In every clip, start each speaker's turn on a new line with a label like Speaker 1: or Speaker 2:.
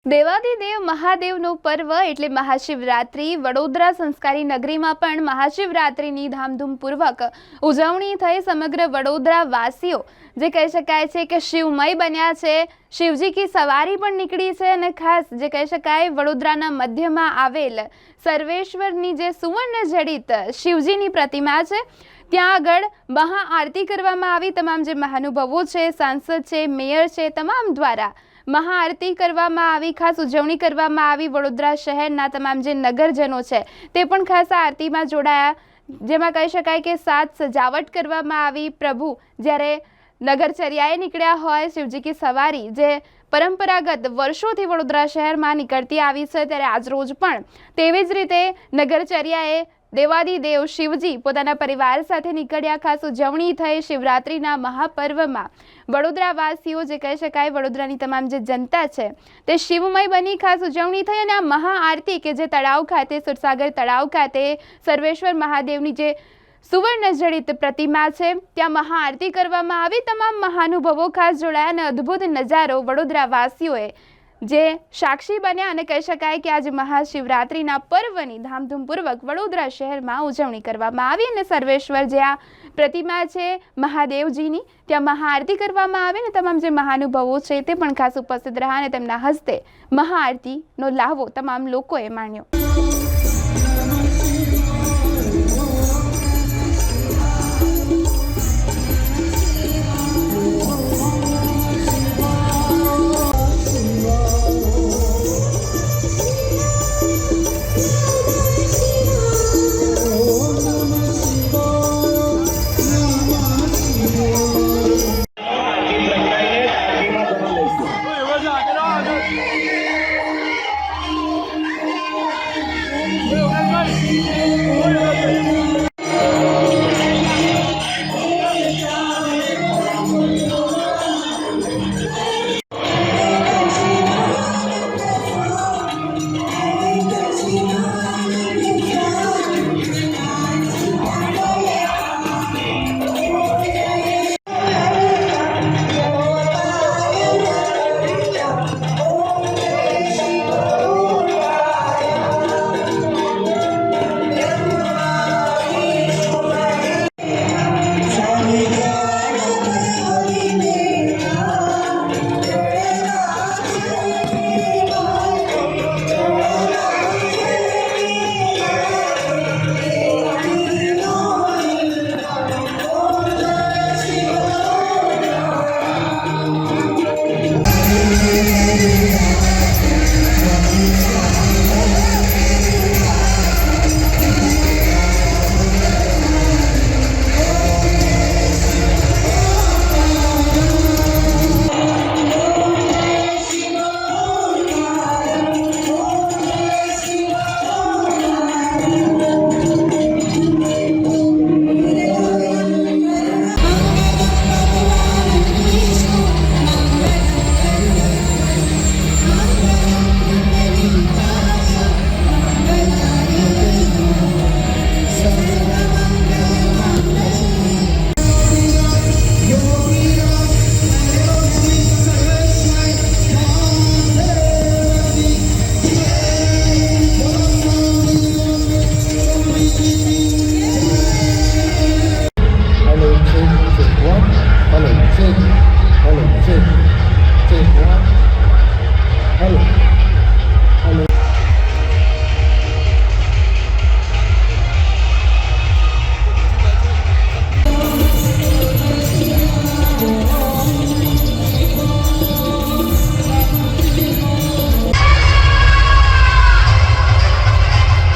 Speaker 1: દેવાદિદેવ મહાદેવનો પર્વ એટલે મહાશિવરાત્રી વડોદરા સંસ્કારી નગરીમાં પણ મહાશિવરાત્રીની ધામધૂમપૂર્વક ઉજવણી થઈ। સમગ્ર વડોદરા વાસીઓ જે કહી શકાય છે કે શિવમય બન્યા છે। શિવજી કી સવારી પણ નીકળી છે અને ખાસ જે કહી શકાય વડોદરાના મધ્યમાં આવેલ સર્વેશ્વરની જે સુવર્ણ જડિત શિવજીની પ્રતિમા છે ત્યાં આગળ મહાઆરતી કરવામાં આવી। તમામ જે મહાનુભાવો છે, સાંસદ છે, મેયર છે, તમામ દ્વારા મહાઆરતી કરવામાં આવી, ખાસ ઉજવણી કરવામાં આવી। વડોદરા શહેરના તમામ જે નગરજનો છે તે પણ ખાસ આ આરતીમાં જોડાયા, જેમાં કહી શકાય કે સાજ સજાવટ કરવામાં આવી। પ્રભુ જ્યારે નગરચર્યાએ નીકળ્યા હોય, શિવજી કી સવારી જે પરંપરાગત વર્ષોથી વડોદરા શહેરમાં નીકળતી આવી છે, ત્યારે આજરોજ પણ તેવી જ રીતે નગરચર્યાએ દેવાદિદેવ શિવજી પોતાના પરિવાર સાથે નીકળ્યા। ખાસ ઉજવણી થઈ શિવરાત્રિના મહાપર્વમાં। વડોદરાવાસીઓ જે કહી શકાય વડોદરાની તમામ જે જનતા છે તે શિવમય બની ખાસ ઉજવણી થઈ અને આ મહાઆરતી કે જે તળાવ ખાતે, સુરસાગર તળાવ ખાતે સર્વેશ્વર મહાદેવની જે સુવર્ણ જડિત પ્રતિમા છે ત્યાં મહાઆરતી કરવામાં આવી। તમામ મહાનુભાવો ખાસ જોડાયા અને અદ્ભુત નજારો વડોદરાવાસીઓએ જે સાક્ષી બન્યા અને કહી શકાય કે આજે મહાશિવરાત્રિના પર્વની ધામધૂમપૂર્વક વડોદરા શહેરમાં ઉજવણી કરવામાં આવી અને સર્વેશ્વર જે આ પ્રતિમા છે મહાદેવજીની ત્યાં મહાઆરતી કરવામાં આવી અને તમામ જે મહાનુભાવો છે તે પણ ખાસ ઉપસ્થિત રહ્યા અને તેમના હસ્તે મહાઆરતીનો લાહવો તમામ લોકોએ માણ્યો।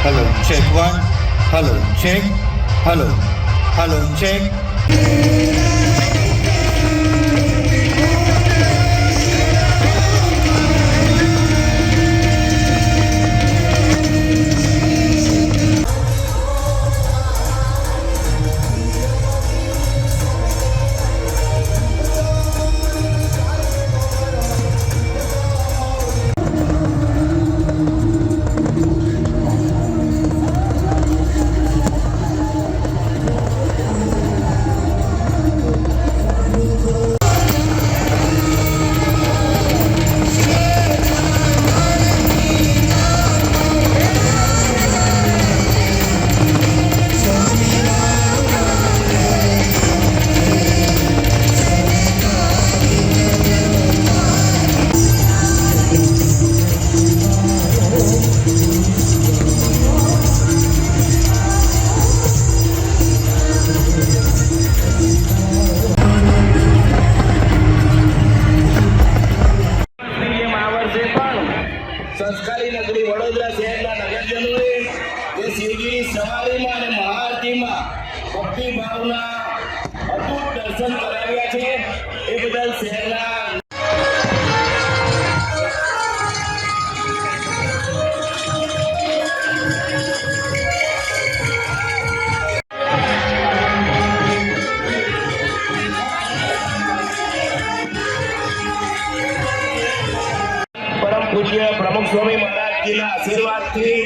Speaker 2: Hello, check one. Hello, check. Hello, hello, check.
Speaker 3: પૂજ્ય પ્રમુખ સ્વામી મહારાજજીના આશીર્વાદથી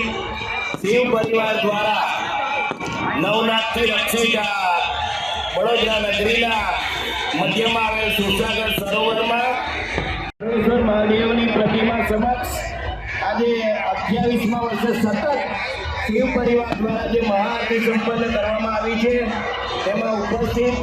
Speaker 3: શિવ પરિવાર દ્વારા નવનાથથી રક્ષિત વડોદરા નગરીના મધ્યમાં આવેલ સુરસાગર સરોવરમાં હરેશ્વર મહાદેવની પ્રતિમા સમક્ષ આજે 28મા વર્ષે સતત શિવ પરિવાર દ્વારા જે મહાઆરતી સંપન્ન કરવામાં આવી છે તેમાં ઉપસ્થિત